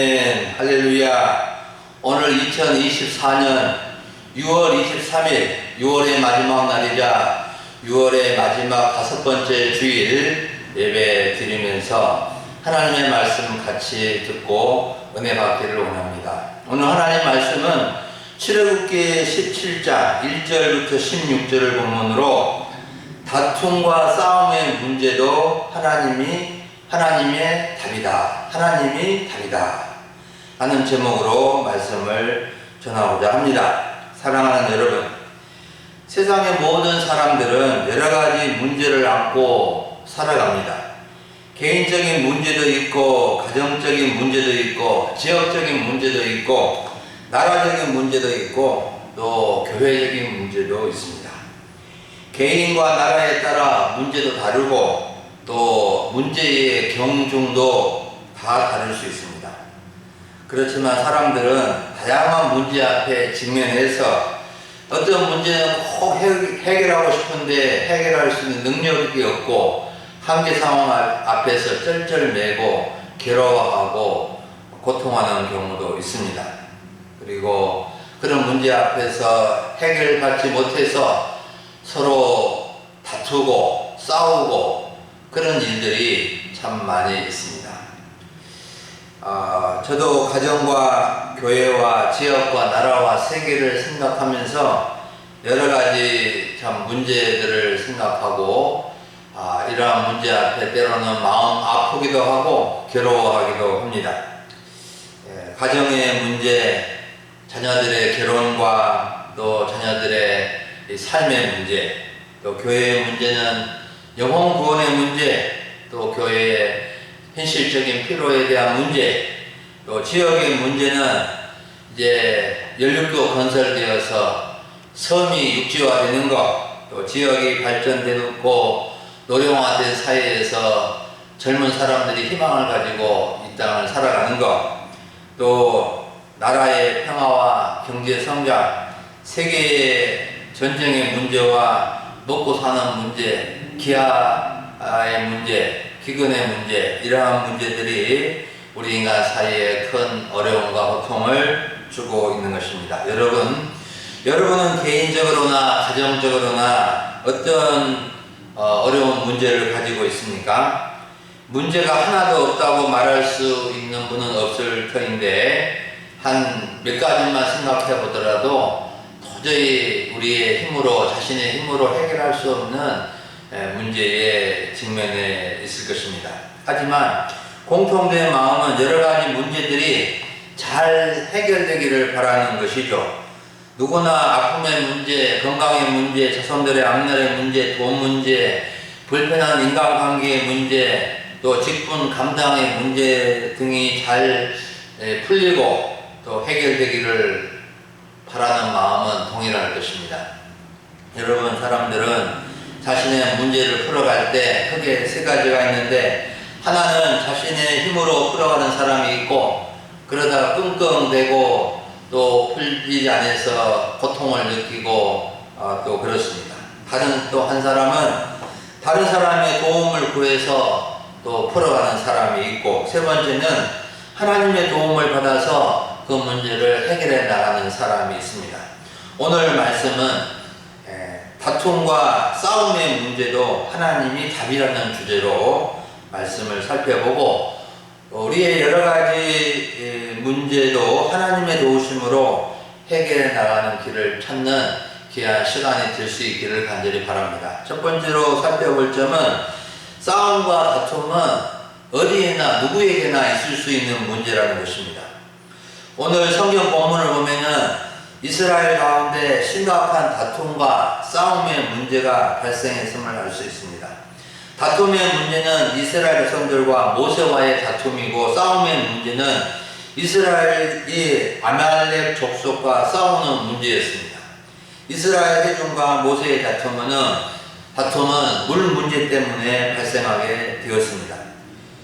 아멘. 할렐루야. 오늘 2024년 6월 23일 6월의 마지막 날이자 6월의 마지막 5번째 주일 예배 드리면서 하나님의 말씀 같이 듣고 은혜 받기를 원합니다. 오늘 하나님의 말씀은 출애굽기 17장 1절부터 16절을 본문으로 다툼과 싸움의 문제도 하나님의 답이다. 하나님이 답이다. 하는 제목으로 말씀을 전하고자 합니다. 사랑하는 여러분, 세상의 모든 사람들은 여러 가지 문제를 안고 살아갑니다. 개인적인 문제도 있고, 가정적인 문제도 있고, 지역적인 문제도 있고, 나라적인 문제도 있고, 또 교회적인 문제도 있습니다. 개인과 나라에 따라 문제도 다르고, 또 문제의 경중도 다 다를 수 있습니다. 그렇지만 사람들은 다양한 문제 앞에 직면해서 어떤 문제는 꼭 해결하고 싶은데 해결할 수 있는 능력이 없고 한계 상황 앞에서 쩔쩔매고 괴로워하고 고통하는 경우도 있습니다. 그리고 그런 문제 앞에서 해결받지 못해서 서로 다투고 싸우고 그런 일들이 참 많이 있습니다. 저도 가정과 교회와 지역과 나라와 세계를 생각하면서 여러 가지 참 문제들을 생각하고 이러한 문제 앞에 때로는 마음 아프기도 하고 괴로워하기도 합니다. 가정의 문제, 자녀들의 결혼과 또 자녀들의 삶의 문제, 또 교회의 문제는 영혼 구원의 문제, 또 교회의 현실적인 필요에 대한 문제, 또 지역의 문제는 이제 연륙도 건설되어서 섬이 육지화되는 것, 또 지역이 발전되고 노령화된 사회에서 젊은 사람들이 희망을 가지고 이 땅을 살아가는 것, 또 나라의 평화와 경제 성장, 세계의 전쟁의 문제와 먹고 사는 문제, 기아의 문제, 기근의 문제, 이러한 문제들이 우리 인간 사이에 큰 어려움과 고통을 주고 있는 것입니다. 여러분은 개인적으로나 가정적으로나 어떤 어려운 문제를 가지고 있습니까? 문제가 하나도 없다고 말할 수 있는 분은 없을 터인데 한 몇 가지만 생각해 보더라도 도저히 우리의 힘으로, 자신의 힘으로 해결할 수 없는 문제에 직면해 있을 것입니다. 하지만 공통된 마음은 여러 가지 문제들이 잘 해결되기를 바라는 것이죠. 누구나 아픔의 문제, 건강의 문제, 자손들의 앞날의 문제, 돈 문제, 불편한 인간관계의 문제, 또 직분 감당의 문제 등이 잘 풀리고 또 해결되기를 바라는 마음은 동일할 것입니다. 여러분, 사람들은 자신의 문제를 풀어갈 때 크게 세 가지가 있는데, 하나는 자신의 힘으로 풀어가는 사람이 있고 그러다 끙끙대고 또 풀리지 않아서 고통을 느끼고 또 그렇습니다. 또 한 사람은 다른 사람의 도움을 구해서 또 풀어가는 사람이 있고, 세 번째는 하나님의 도움을 받아서 그 문제를 해결해 나가는 사람이 있습니다. 오늘 말씀은 다툼과 싸움의 문제도 하나님이 답이라는 주제로 말씀을 살펴보고, 우리의 여러 가지 문제도 하나님의 도우심으로 해결해 나가는 길을 찾는 귀한 시간이 될 수 있기를 간절히 바랍니다. 첫 번째로 살펴볼 점은 싸움과 다툼은 어디에나 누구에게나 있을 수 있는 문제라는 것입니다. 오늘 성경 본문을 보면은 이스라엘 가운데 심각한 다툼과 싸움의 문제가 발생했음을 알 수 있습니다. 다툼의 문제는 이스라엘 백성들과 모세와의 다툼이고, 싸움의 문제는 이스라엘이 아말렉 족속과 싸우는 문제였습니다. 이스라엘 회중과 모세의 다툼은 물 문제 때문에 발생하게 되었습니다.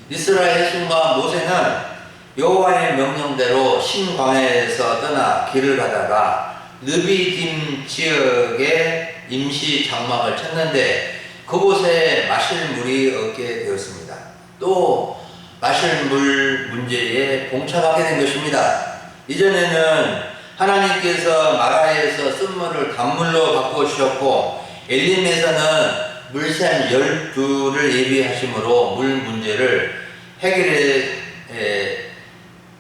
이스라엘 회중과 모세는 여호와의 명령대로 신광야에서 떠나 길을 가다가 르비딤 지역에 임시 장막을 쳤는데 그곳에 마실 물이 없게 되었습니다. 또 마실 물 문제에 봉착하게 된 것입니다. 이전에는 하나님께서 마라에서 쓴물을 단물로 바꾸셨고 엘림에서는 물샘 12를 예비하심으로 물 문제를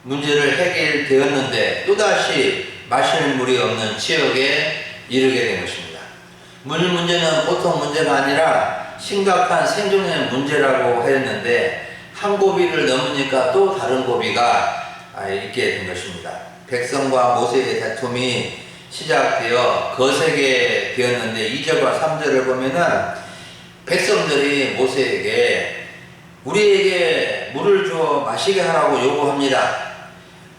해결되었는데 또다시 마실 물이 없는 지역에 이르게 된 것입니다. 물 문제는 보통 문제가 아니라 심각한 생존의 문제라고 했는데 한 고비를 넘으니까 또 다른 고비가 있게 된 것입니다. 백성과 모세의 다툼이 시작되어 거세게 되었는데 2절과 3절을 보면은 백성들이 모세에게 우리에게 물을 주어 마시게 하라고 요구합니다.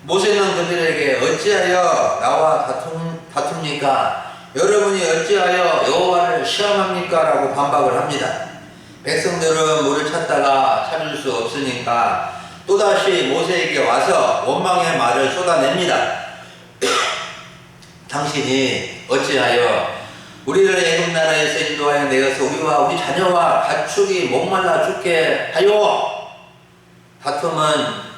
모세는 그들에게 어찌하여 나와 다툽니까? 여러분이 어찌하여 여호와를 시험합니까? 라고 반박을 합니다. 백성들은 물을 찾다가 찾을 수 없으니까 또다시 모세에게 와서 원망의 말을 쏟아냅니다. 당신이 어찌하여 우리를 애굽 나라에서 인도하여 내어서 우리와 우리 자녀와 가축이 목말라 죽게 하여. 다툼은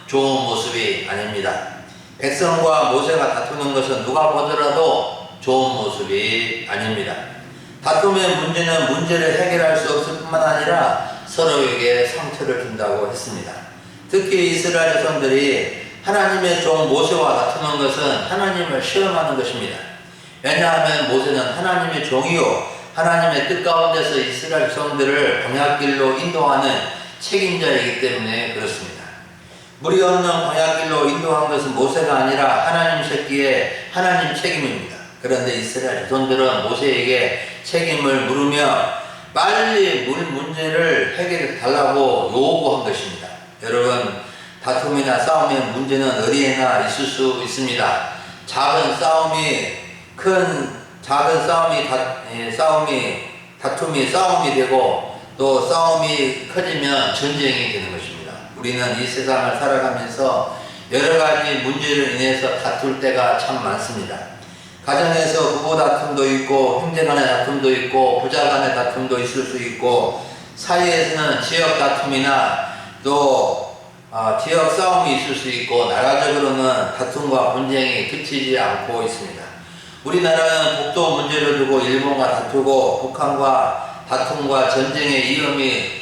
좋은 모습이 아닙니다. 백성과 모세가 다투는 것은 누가 보더라도 좋은 모습이 아닙니다. 다툼의 문제는 문제를 해결할 수 없을 뿐만 아니라 서로에게 상처를 준다고 했습니다. 특히 이스라엘 자손들이 하나님의 종 모세와 다투는 것은 하나님을 시험하는 것입니다. 왜냐하면 모세는 하나님의 종이요 하나님의 뜻 가운데서 이스라엘 자손들을 광야길로 인도하는 책임자이기 때문에 그렇습니다. 물이 없는 광야길로 인도한 것은 모세가 아니라 하나님 새끼의 하나님 책임입니다. 그런데 이스라엘 자손들은 모세에게 책임을 물으며 빨리 물 문제를 해결해 달라고 요구한 것입니다. 여러분, 다툼이나 싸움의 문제는 어디에나 있을 수 있습니다. 작은 싸움이 다툼이 싸움이 되고 또 싸움이 커지면 전쟁이 되는 것입니다. 우리는 이 세상을 살아가면서 여러 가지 문제를 인해서 다툴 때가 참 많습니다. 가정에서 부부 다툼도 있고 형제 간의 다툼도 있고 부자 간의 다툼도 있을 수 있고 사회에서는 지역 다툼이나 또 지역 싸움이 있을 수 있고 나라적으로는 다툼과 분쟁이 그치지 않고 있습니다. 우리나라는 독도 문제를 두고 일본과 다투고 북한과 다툼과 전쟁의 위험을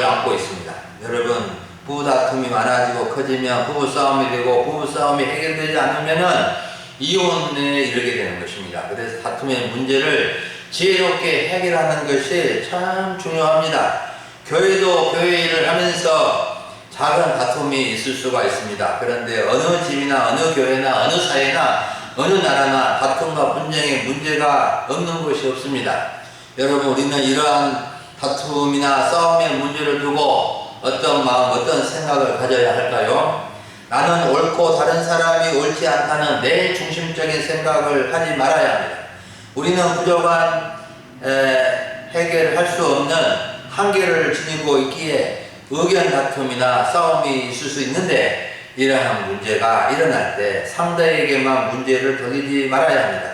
안고 있습니다. 여러분, 부부 다툼이 많아지고 커지면 부부 싸움이 되고 부부 싸움이 해결되지 않으면은 이혼에 이르게 되는 것입니다. 그래서 다툼의 문제를 지혜롭게 해결하는 것이 참 중요합니다. 교회도 교회 일을 하면서 작은 다툼이 있을 수가 있습니다. 그런데 어느 집이나 어느 교회나 어느 사회나 어느 나라나 다툼과 분쟁의 문제가 없는 것이 없습니다. 여러분, 우리는 이러한 다툼이나 싸움의 문제를 두고 어떤 마음, 어떤 생각을 가져야 할까요? 나는 옳고 다른 사람이 옳지 않다는 내 중심적인 생각을 하지 말아야 합니다. 우리는 부족한 해결할 수 없는 한계를 지니고 있기에 의견 다툼이나 싸움이 있을 수 있는데 이러한 문제가 일어날 때 상대에게만 문제를 돌리지 말아야 합니다.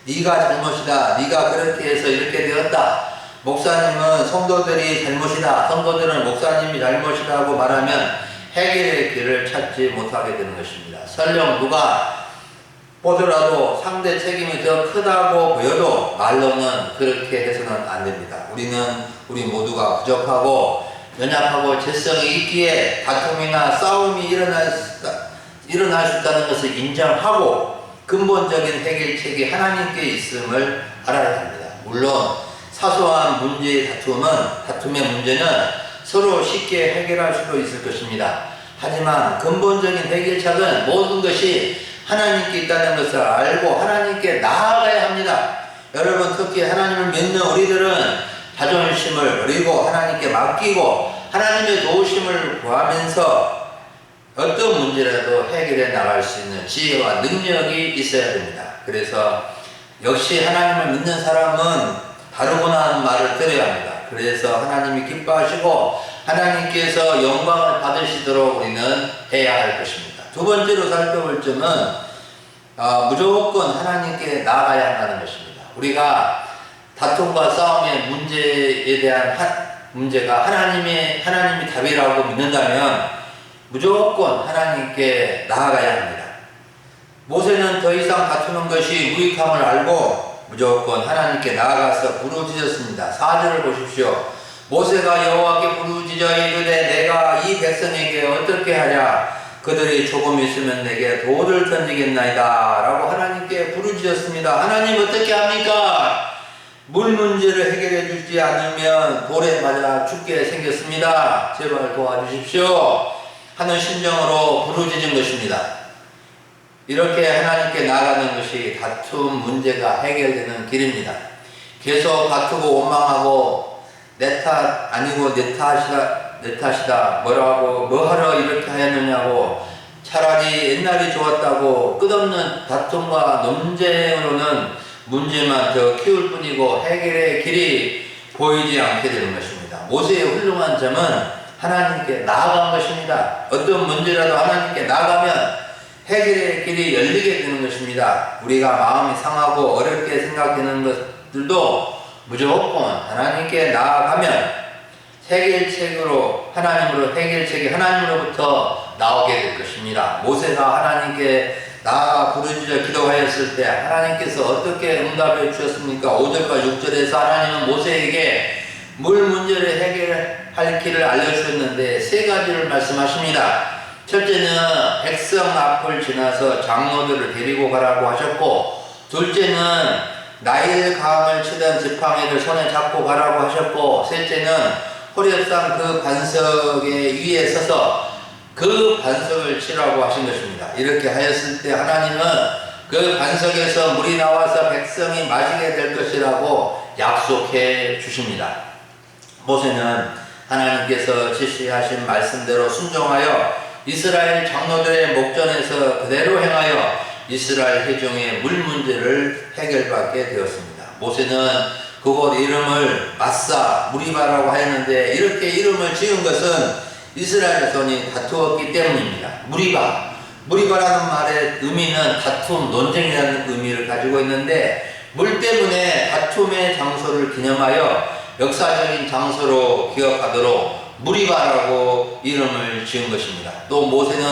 네가 잘못이다. 네가 그렇게 해서 이렇게 되었다. 목사님은 성도들이 잘못이다. 성도들은 목사님이 잘못이라고 말하면 해결의 길을 찾지 못하게 되는 것입니다. 설령 누가 보더라도 상대 책임이 더 크다고 보여도 말로는 그렇게 해서는 안 됩니다. 우리 모두가 부족하고 연약하고 죄성이 있기에 다툼이나 싸움이 일어날 수 있다는 것을 인정하고 근본적인 해결책이 하나님께 있음을 알아야 합니다. 물론 사소한 다툼의 문제는 서로 쉽게 해결할 수도 있을 것입니다. 하지만 근본적인 해결책은 모든 것이 하나님께 있다는 것을 알고 하나님께 나아가야 합니다. 여러분, 특히 하나님을 믿는 우리들은 자존심을 버리고 하나님께 맡기고 하나님의 도우심을 구하면서 어떤 문제라도 해결해 나갈 수 있는 지혜와 능력이 있어야 됩니다. 그래서 역시 하나님을 믿는 사람은 다르구나 하는 말을 들어야 합니다. 그래서 하나님이 기뻐하시고 하나님께서 영광을 받으시도록 우리는 해야 할 것입니다. 두 번째로 살펴볼 점은 무조건 하나님께 나아가야 한다는 것입니다. 우리가 다툼과 싸움의 문제에 대한 문제가 하나님이 답이라고 믿는다면 무조건 하나님께 나아가야 합니다. 모세는 더 이상 다투는 것이 무익함을 알고 무조건 하나님께 나아가서 부르짖었습니다. 4절을 보십시오. 모세가 여호와께 부르짖어 이르되 내가 이 백성에게 어떻게 하랴? 그들이 조금 있으면 내게 돌을 던지겠나이다 라고 하나님께 부르짖었습니다. 하나님 어떻게 합니까? 물 문제를 해결해 주지 않으면 돌에 맞아 죽게 생겼습니다. 제발 도와주십시오 하는 심정으로 부르짖은 것입니다. 이렇게 하나님께 나아가는 것이 다툼 문제가 해결되는 길입니다. 계속 다투고 원망하고 내 탓 아니고 내 탓이다 뭐라고 뭐하러 이렇게 하였느냐고 차라리 옛날이 좋았다고 끝없는 다툼과 논쟁으로는 문제만 더 키울 뿐이고 해결의 길이 보이지 않게 되는 것입니다. 모세의 훌륭한 점은 하나님께 나아간 것입니다. 어떤 문제라도 하나님께 나아가면 해결의 길이 열리게 되는 것입니다. 우리가 마음이 상하고 어렵게 생각되는 것들도 무조건 하나님께 나아가면 해결책으로 해결책이 하나님으로부터 나오게 될 것입니다. 모세가 하나님께 나아가 부르짖어 기도하였을 때 하나님께서 어떻게 응답해 주셨습니까? 5절과 6절에서 하나님은 모세에게 물 문제를 해결할 길을 알려주셨는데 세 가지를 말씀하십니다. 첫째는 백성 앞을 지나서 장로들을 데리고 가라고 하셨고, 둘째는 나일 강을 치던 지팡이를 손에 잡고 가라고 하셨고, 셋째는 호렙산 그 반석에 위에 서서 그 반석을 치라고 하신 것입니다. 이렇게 하였을 때 하나님은 그 반석에서 물이 나와서 백성이 마시게 될 것이라고 약속해 주십니다. 모세는 하나님께서 지시하신 말씀대로 순종하여 이스라엘 장로들의 목전에서 그대로 행하여 이스라엘 회중의 물 문제를 해결받게 되었습니다. 모세는 그곳 이름을 마사 무리바라고 하였는데 이렇게 이름을 지은 것은 이스라엘 자손이 다투었기 때문입니다. 무리바라는 말의 의미는 다툼, 논쟁이라는 의미를 가지고 있는데 물 때문에 다툼의 장소를 기념하여 역사적인 장소로 기억하도록 무리바라고 이름을 지은 것입니다. 또 모세는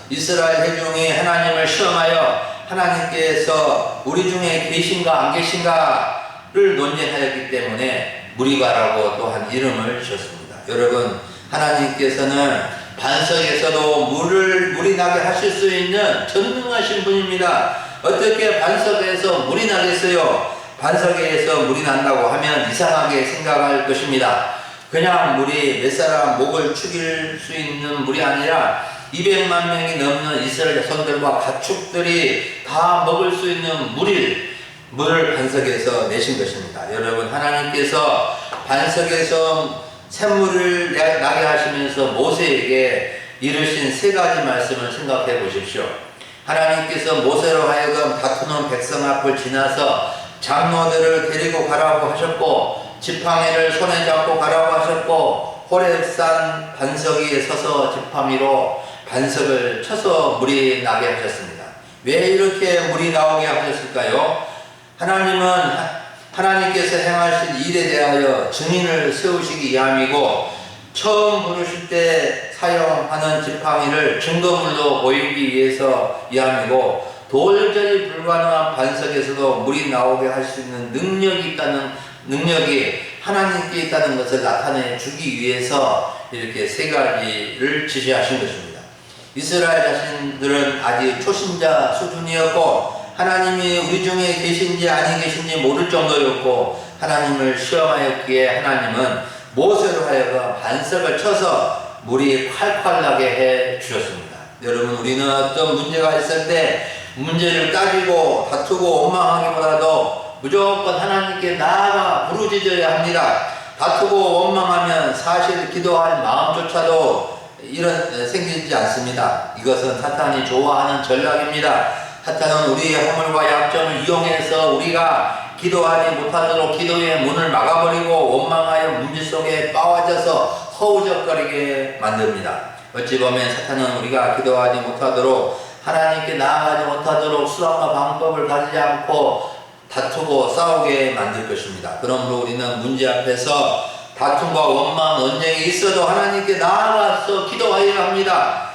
이스라엘 회중이 하나님을 시험하여 하나님께서 우리 중에 계신가 안 계신가를 논쟁하였기 때문에 무리바라고 또한 이름을 지었습니다. 여러분, 하나님께서는 반석에서도 물이 나게 하실 수 있는 전능하신 분입니다. 어떻게 반석에서 물이 나겠어요? 반석에서 물이 난다고 하면 이상하게 생각할 것입니다. 그냥 물이 몇 사람 목을 축일 수 있는 물이 아니라 200만 명이 넘는 이스라엘 자손들과 가축들이 다 먹을 수 있는 물을 반석에서 내신 것입니다. 여러분, 하나님께서 반석에서 샘물을 나게 하시면서 모세에게 이르신 세 가지 말씀을 생각해 보십시오. 하나님께서 모세로 하여금 다투는 백성 앞을 지나서 장로들을 데리고 가라고 하셨고, 지팡이를 손에 잡고 가라고 하셨고, 호렙산 반석 위에 서서 지팡이로 반석을 쳐서 물이 나게 하셨습니다. 왜 이렇게 물이 나오게 하셨을까요? 하나님께서 행하신 일에 대하여 증인을 세우시기 위함이고, 처음 부르실 때 사용하는 지팡이를 증거물로 보이기 위해서 위함이고, 도저히 불가능한 반석에서도 물이 나오게 할 수 있는 능력이 하나님께 있다는 것을 나타내 주기 위해서 이렇게 세 가지를 지시하신 것입니다. 이스라엘 자신들은 아직 초신자 수준이었고, 하나님이 우리 중에 계신지 아니 계신지 모를 정도였고, 하나님을 시험하였기에 하나님은 모세로 하여금 반석을 쳐서 물이 콸콸 나게 해 주셨습니다. 여러분, 우리는 어떤 문제가 있을 때 문제를 따지고 다투고 원망하기보다도 무조건 하나님께 나아가 부르짖어야 합니다. 다투고 원망하면 사실 기도할 마음조차도 생기지 않습니다. 이것은 사탄이 좋아하는 전략입니다. 사탄은 우리의 허물과 약점을 이용해서 우리가 기도하지 못하도록 기도의 문을 막아버리고 원망하여 문제 속에 빠져서 허우적거리게 만듭니다. 어찌 보면 사탄은 우리가 기도하지 못하도록, 하나님께 나아가지 못하도록 수단과 방법을 가지지 않고 다투고 싸우게 만들 것입니다. 그러므로 우리는 문제 앞에서 다툼과 원망, 언쟁이 있어도 하나님께 나아가서 기도하여야 합니다.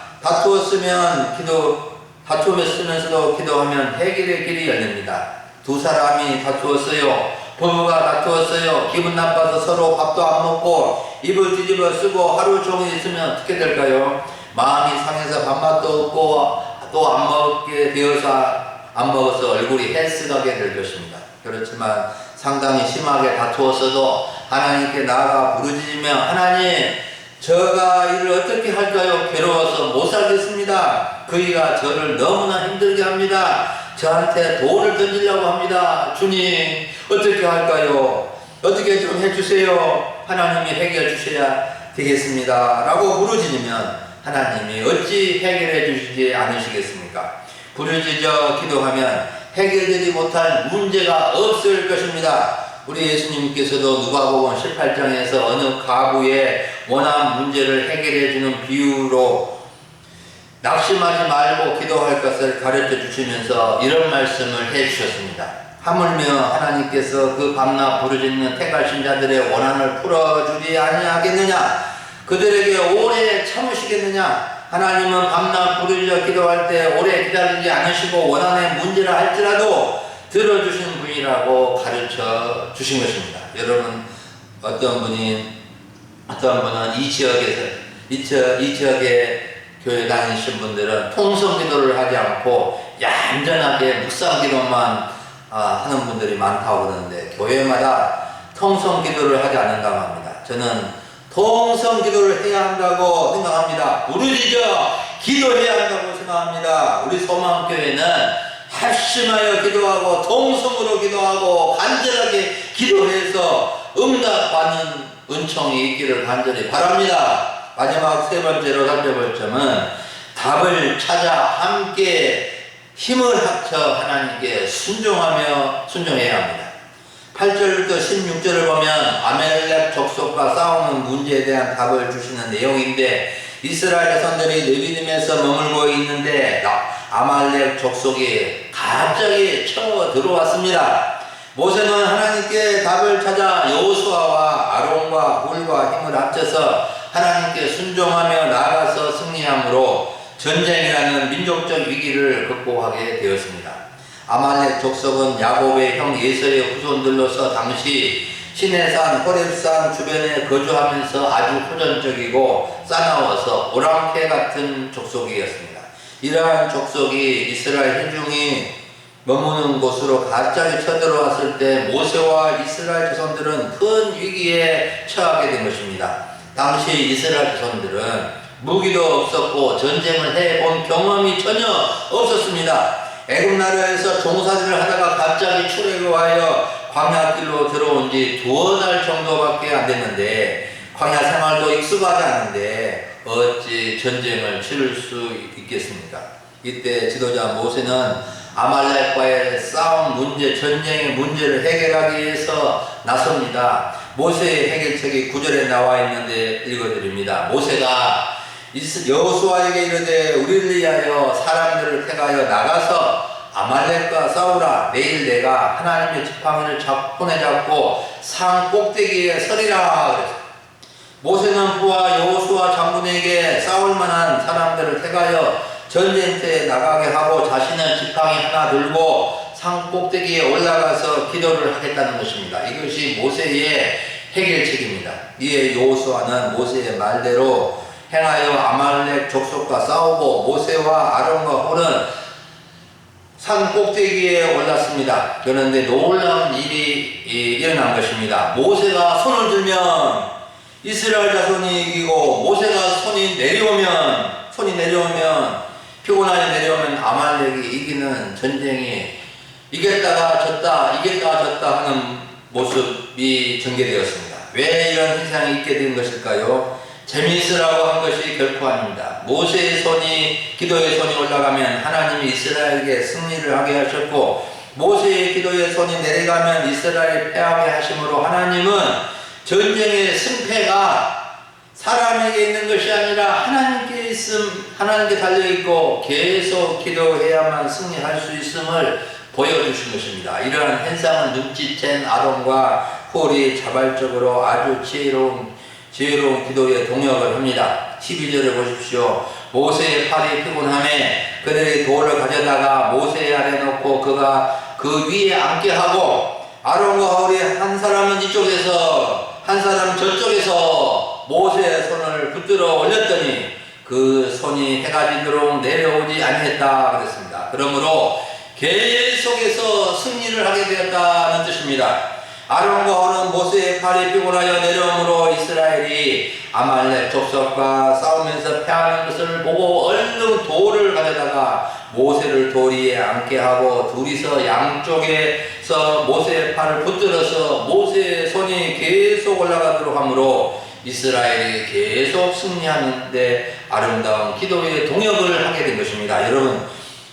다투었으면서도 기도하면 해결의 길이 열립니다. 두 사람이 다투었어요. 부부가 다투었어요. 기분 나빠서 서로 밥도 안 먹고 입을 뒤집어 쓰고 하루 종일 있으면 어떻게 될까요? 마음이 상해서 밥맛도 없고 또 안 먹게 되어서 안 먹어서 얼굴이 헬스가게 될 것입니다. 그렇지만 상당히 심하게 다투었어도 하나님께 나아가 부르짖으며 하나님, 저가 이를 어떻게 할까요? 괴로워서 못 살겠습니다. 그이가 저를 너무나 힘들게 합니다. 저한테 돌을 던지려고 합니다. 주님, 어떻게 할까요? 어떻게 좀 해주세요. 하나님이 해결해 주셔야 되겠습니다. 라고 부르짖으면 하나님이 어찌 해결해 주시지 않으시겠습니까? 부르짖어 기도하면 해결되지 못할 문제가 없을 것입니다. 우리 예수님께서도 누가복음 18장에서 어느 가부의 원한 문제를 해결해 주는 비유로 낙심하지 말고 기도할 것을 가르쳐 주시면서 이런 말씀을 해 주셨습니다. 하물며 하나님께서 그 밤낮 부르짖는 택하신 자들의 원한을 풀어주지 아니하겠느냐? 그들에게 오래 참으시겠느냐? 하나님은 밤낮 부르짖어 기도할 때 오래 기다리지 않으시고 원한의 문제를 할지라도 들어주신 분이라고 가르쳐 주신 것입니다. 여러분, 어떤 분은 이 지역에 교회 다니신 분들은 통성 기도를 하지 않고 얌전하게 묵상 기도만 하는 분들이 많다고 그러는데, 교회마다 통성 기도를 하지 않는다고 합니다. 저는 통성 기도를 해야 한다고 생각합니다. 부르짖어 기도해야 한다고 생각합니다. 우리 소망교회는 합심하여 기도하고 통성으로 기도하고 간절하게 기도해서 응답받는 은총이 있기를 간절히 바랍니다. 마지막 세 번째로 살펴볼 점은 답을 찾아 함께 힘을 합쳐 하나님께 순종해야 합니다. 8절부터 16절을 보면 아멜렉 족속과 싸우는 문제에 대한 답을 주시는 내용인데, 이스라엘 자손들이 느비딤에서 머물고 있는데 아말렉 족속이 갑자기 쳐 들어왔습니다. 모세는 하나님께 답을 찾아 여호수아와 아론과 훌과 힘을 합쳐서 하나님께 순종하며 나아가서 승리함으로 전쟁이라는 민족적 위기를 극복하게 되었습니다. 아말렉 족속은 야곱의 형 예서의 후손들로서 당시 시내산, 호렙산 주변에 거주하면서 아주 호전적이고 싸나워서 오랑캐 같은 족속이었습니다. 이러한 족속이 이스라엘 회중이 머무는 곳으로 갑자기 쳐들어왔을 때 모세와 이스라엘 자손들은 큰 위기에 처하게 된 것입니다. 당시 이스라엘 자손들은 무기도 없었고 전쟁을 해본 경험이 전혀 없었습니다. 애굽 나라에서 종살이를 하다가 갑자기 출애굽하여 광야길로 들어온 지 2달 정도밖에 안 됐는데 광야 생활도 익숙하지 않은데 어찌 전쟁을 치를 수 있겠습니까? 이때 지도자 모세는 아말렉과의 싸움 문제, 전쟁의 문제를 해결하기 위해서 나섭니다. 모세의 해결책이 9절에 나와 있는데 읽어드립니다. 모세가 여호수아에게 이르되 우리를 위하여 사람들을 택하여 나가서 아말렉과 싸우라. 내일 내가 하나님의 지팡이를 손에 잡고 산 꼭대기에 서리라. 그랬어요. 모세는 부하 여호수아 장군에게 싸울 만한 사람들을 택하여 전쟁터에 나가게 하고 자신은 지팡이 하나 들고 산 꼭대기에 올라가서 기도를 하겠다는 것입니다. 이것이 모세의 해결책입니다. 이에 여호수아는 모세의 말대로 행하여 아말렉 족속과 싸우고 모세와 아론과 홀은 산 꼭대기에 올랐습니다. 그런데 놀라운 일이 일어난 것입니다. 모세가 손을 들면 이스라엘 자손이 이기고 모세가 손이 내려오면 피곤하게 내려오면 아말렉이 이기는 전쟁이 이겼다가 졌다 하는 모습이 전개되었습니다. 왜 이런 현상이 있게 된 것일까요? 재미있으라고 한 것이 결코 아닙니다. 모세의 기도의 손이 올라가면 하나님이 이스라엘에게 승리를 하게 하셨고, 모세의 기도의 손이 내려가면 이스라엘이 패하게 하심으로 하나님은 전쟁의 승패가 사람에게 있는 것이 아니라 하나님께 달려있고 계속 기도해야만 승리할 수 있음을 보여주신 것입니다. 이러한 현상을 눈치챈 아론과 홀이 자발적으로 아주 지혜로운 기도의 동역을 합니다. 12절을 보십시오. 모세의 팔이 피곤함에 그들이 돌을 가져다가 모세의 아래 놓고 그가 그 위에 앉게 하고 아론과 홀이 한 사람은 이쪽에서 한 사람은 저쪽에서 모세의 손을 붙들어 올렸더니 그 손이 해가 지도록 내려오지 아니했다 그랬습니다. 그러므로 계속해서 승리를 하게 되었다는 뜻입니다. 아론과 홀은 모세의 팔이 피곤하여 내려오므로 이스라엘이 아말렉 족속과 싸우면서 패하는 것을 보고 얼른 돌을 가져다가 모세를 돌 위에 앉게 하고 둘이서 양쪽에서 모세의 팔을 붙들어서 모세의 손이 계속 올라가도록 하므로 이스라엘이 계속 승리하는데 아름다운 기도의 동역을 하게 된 것입니다. 여러분,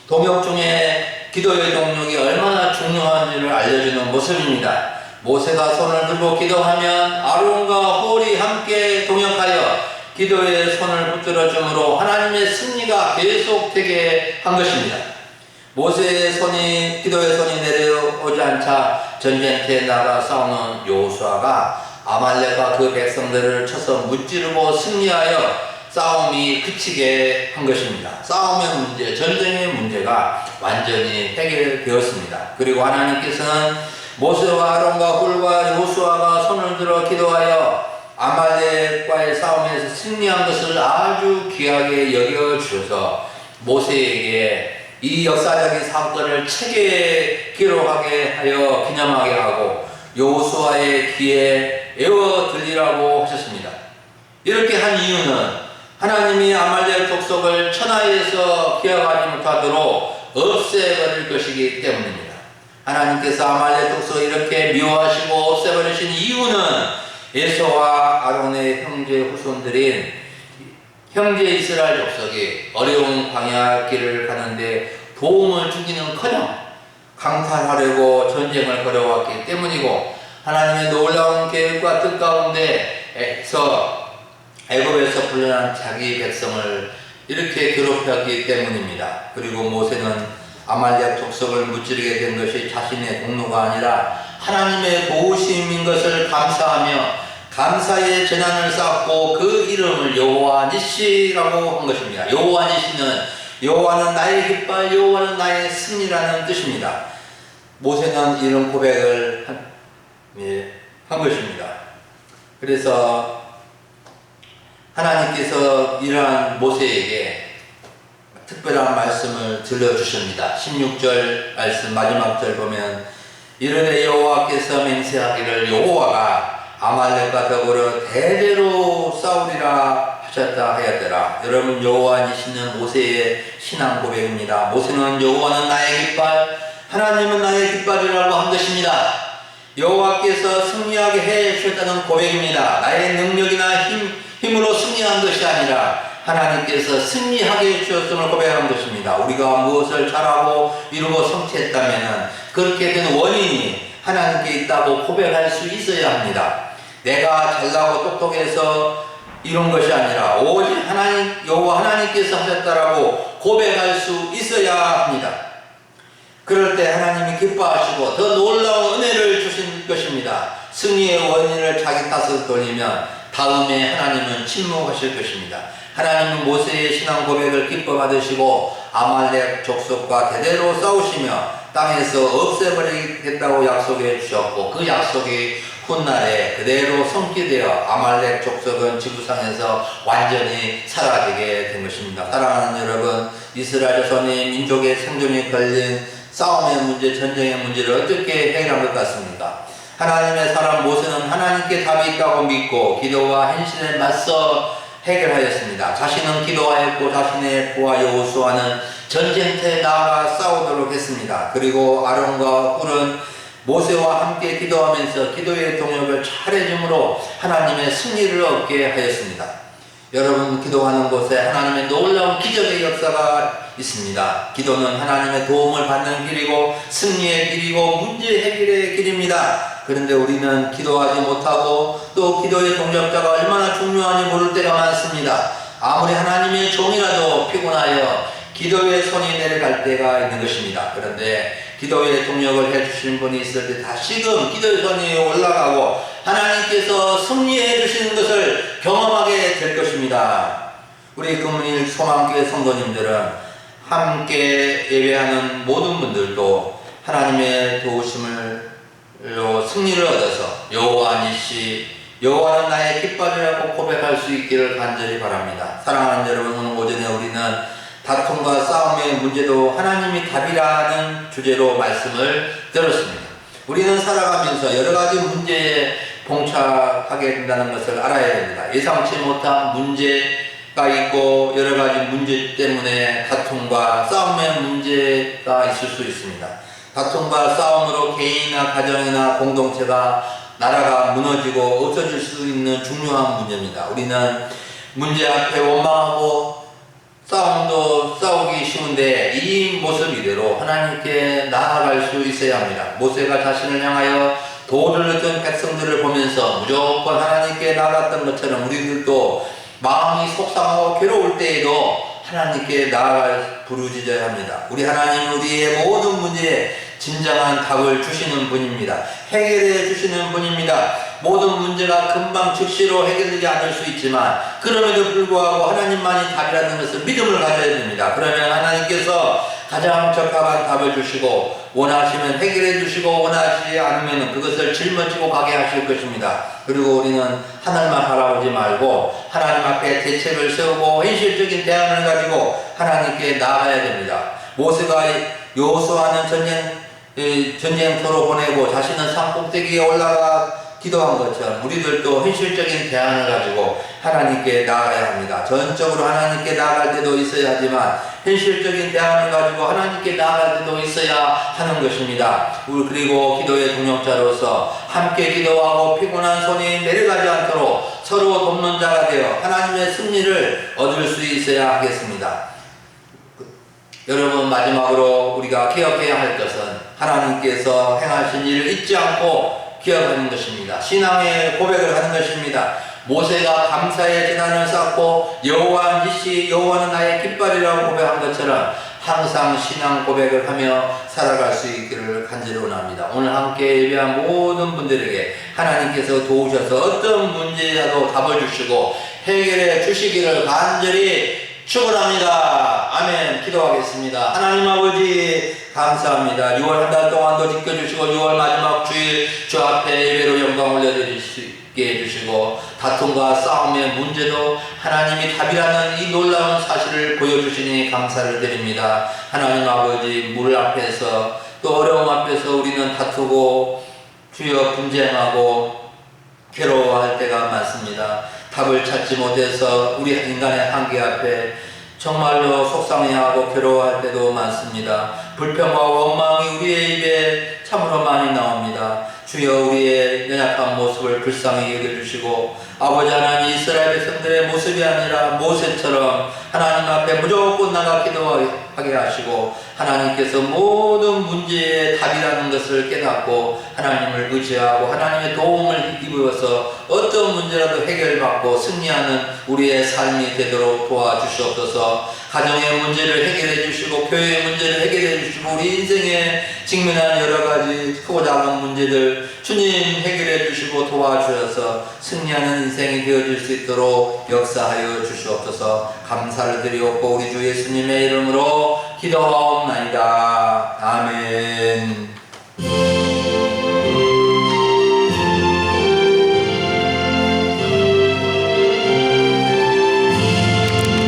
동역 중에 기도의 동역이 얼마나 중요한지를 알려주는 모습입니다. 모세가 손을 들고 기도하면 아론과 홀이 함께 동역하여 기도의 손을 붙들어 주므로 하나님의 승리가 계속되게 한 것입니다. 모세의 기도의 손이 내려오지 않자 전쟁터에 나가 싸우는 여호수아가 아말렉과 그 백성들을 쳐서 무찌르고 승리하여 싸움이 그치게 한 것입니다. 싸움의 문제, 전쟁의 문제가 완전히 해결되었습니다. 그리고 하나님께서는 모세와 아론과 홀과 여호수아가 손을 들어 기도하여 아말렉과의 싸움에서 승리한 것을 아주 귀하게 여겨주셔서 모세에게 이 역사적인 사건을 책에 기록하게 하여 기념하게 하고 여호수아의 귀에 에워 들리라고 하셨습니다. 이렇게 한 이유는 하나님이 아말렉 족속을 천하에서 기억하지 못하도록 없애버릴 것이기 때문입니다. 하나님께서 아말렉 족속을 이렇게 미워하시고 없애버리신 이유는 에서와 아론의 형제 후손들인 형제 이스라엘 족속이 어려운 광야길을 가는데 도움을 주기는커녕 강탈하려고 전쟁을 벌여왔기 때문이고 하나님의 놀라운 계획과 뜻 가운데에서 애굽에서 풀려난 자기 백성을 이렇게 괴롭혔기 때문입니다. 그리고 모세는 아말렉 족속을 무찌르게 된 것이 자신의 공로가 아니라 하나님의 도우심인 것을 감사하며 감사의 재난을 쌓고 그 이름을 여호와 니시라고 한 것입니다. 여호와 니시는 여호와는 나의 깃발, 여호와는 나의 승리라는 뜻입니다. 모세는 이런 고백을 한 것입니다. 그래서 하나님께서 이러한 모세에게 특별한 말씀을 들려주십니다. 16절 말씀 마지막 절 보면 이르되 여호와께서 맹세하기를 여호와가 아말렉과 더불어 대대로 싸우리라 하셨다 하였더라. 여러분, 여호와니시는 모세의 신앙 고백입니다. 모세는 여호와는 나의 깃발, 하나님은 나의 깃발이라고 한 것입니다. 여호와께서 승리하게 해 주셨다는 고백입니다. 나의 능력이나 힘으로 승리한 것이 아니라 하나님께서 승리하게 해주셨음을 고백하는 것입니다. 우리가 무엇을 잘하고 이루고 성취했다면 그렇게 된 원인이 하나님께 있다고 고백할 수 있어야 합니다. 내가 잘나고 똑똑해서 이룬 것이 아니라 오직 여호와 하나님께서 하셨다라고 고백할 수 있어야 합니다. 그럴 때 하나님이 기뻐하시고 더 놀라운 은혜를 주신 것입니다. 승리의 원인을 자기 탓으로 돌리면 다음에 하나님은 침묵하실 것입니다. 하나님은 모세의 신앙 고백을 기뻐 받으시고 아말렉 족속과 대대로 싸우시며 땅에서 없애버리겠다고 약속해 주셨고 그 약속이 훗날에 그대로 성취되어 아말렉 족속은 지구상에서 완전히 사라지게 된 것입니다. 사랑하는 여러분, 이스라엘 자손의 민족의 생존이 걸린 싸움의 문제, 전쟁의 문제를 어떻게 해결한 것 같습니까? 하나님의 사람 모세는 하나님께 답이 있다고 믿고 기도와 헌신에 맞서 해결하였습니다. 자신은 기도하였고 자신의 부하 여호수아는 전쟁터에 나아가 싸우도록 했습니다. 그리고 아론과 훌은 모세와 함께 기도하면서 기도의 동역을 잘해줌으로 하나님의 승리를 얻게 하였습니다. 여러분, 기도하는 곳에 하나님의 놀라운 기적의 역사가 있습니다. 기도는 하나님의 도움을 받는 길이고 승리의 길이고 문제 해결의 길입니다. 그런데 우리는 기도하지 못하고 또 기도의 동역자가 얼마나 중요한지 모를 때가 많습니다. 아무리 하나님의 종이라도 피곤하여 기도의 손이 내려갈 때가 있는 것입니다. 그런데 기도의 동력을 해주시는 분이 있을 때 다시금 기도의 손이 올라가고 하나님께서 승리해 주시는 것을 경험하게 될 것입니다. 우리 금일 소망교회 성도님들은 함께 예배하는 모든 분들도 하나님의 도우심으로 승리를 얻어서 여호와 니시, 여호와는 나의 깃발이라고 고백할 수 있기를 간절히 바랍니다. 사랑하는 여러분, 오늘 오전에 우리는 다툼과 싸움의 문제도 하나님이 답이라는 주제로 말씀을 들었습니다. 우리는 살아가면서 여러 가지 문제에 봉착하게 된다는 것을 알아야 됩니다. 예상치 못한 문제가 있고 여러 가지 문제 때문에 다툼과 싸움의 문제가 있을 수 있습니다. 다툼과 싸움으로 개인이나 가정이나 공동체가 나라가 무너지고 없어질 수 있는 중요한 문제입니다. 우리는 문제 앞에 원망하고 싸움도 싸우기 쉬운데 이 모습 이대로 하나님께 나아갈 수 있어야 합니다. 모세가 자신을 향하여 돌을 든 백성들을 보면서 무조건 하나님께 나아갔던 것처럼 우리들도 마음이 속상하고 괴로울 때에도 하나님께 나아갈 부르짖어야 합니다. 우리 하나님은 우리의 모든 문제에 진정한 답을 주시는 분입니다. 해결해 주시는 분입니다. 모든 문제가 금방 즉시로 해결되지 않을 수 있지만 그럼에도 불구하고 하나님만이 답이라는 것을 믿음을 가져야 됩니다. 그러면 하나님께서 가장 적합한 답을 주시고 원하시면 해결해 주시고 원하시지 않으면 그것을 짊어지고 가게 하실 것입니다. 그리고 우리는 하늘만 바라보지 말고 하나님 앞에 대책을 세우고 현실적인 대안을 가지고 하나님께 나아가야 됩니다. 모세가 여호수아는 전쟁터로 보내고 자신은 산 꼭대기에 올라가 기도한 것처럼 우리들도 현실적인 대안을 가지고 하나님께 나아가야 합니다. 전적으로 하나님께 나아갈 때도 있어야 하지만 현실적인 대안을 가지고 하나님께 나아갈 때도 있어야 하는 것입니다. 그리고 기도의 동역자로서 함께 기도하고 피곤한 손이 내려가지 않도록 서로 돕는 자가 되어 하나님의 승리를 얻을 수 있어야 하겠습니다. 여러분, 마지막으로 우리가 기억해야 할 것은 하나님께서 행하신 일을 잊지 않고 기억하는 것입니다. 신앙의 고백을 하는 것입니다. 모세가 감사의 제단을 쌓고 여호와 니시, 여호와는 나의 깃발이라고 고백한 것처럼 항상 신앙 고백을 하며 살아갈 수 있기를 간절히 원합니다. 오늘 함께 예배한 모든 분들에게 하나님께서 도우셔서 어떤 문제라도 답을 주시고 해결해 주시기를 간절히 축원합니다. 아멘. 기도하겠습니다. 하나님 아버지 감사합니다. 6월 한 달 동안도 지켜주시고 6월 마지막 주일 주 앞에 예배로 영광 올려드릴 수 있게 해주시고 다툼과 싸움의 문제도 하나님이 답이라는 이 놀라운 사실을 보여주시니 감사를 드립니다. 하나님 아버지, 물 앞에서 또 어려움 앞에서 우리는 다투고 주여 분쟁하고 괴로워할 때가 많습니다. 답을 찾지 못해서 우리 인간의 한계 앞에 정말로 속상해하고 괴로워할 때도 많습니다. 불평과 원망이 우리의 입에 참으로 많이 나옵니다. 주여 우리의 연약한 모습을 불쌍히 여겨주시고 아버지 하나님, 이스라엘 백성들의 모습이 아니라 모세처럼 하나님 앞에 무조건 나가 기도하게 하시고 하나님께서 모든 문제의 답이라는 것을 깨닫고 하나님을 의지하고 하나님의 도움을 입어서 어떤 문제라도 해결받고 승리하는 우리의 삶이 되도록 도와주시옵소서. 가정의 문제를 해결해 주시고 교회의 문제를 해결해 주시고 우리 인생에 직면한 여러 가지 크고 작은 문제들 주님 해결해 주시고 도와주셔서 승리하는 인생이 되어질 수 있도록 역사하여 주시옵소서. 감사를 드리옵고 우리 주 예수님의 이름으로 기도하옵나이다. 아멘.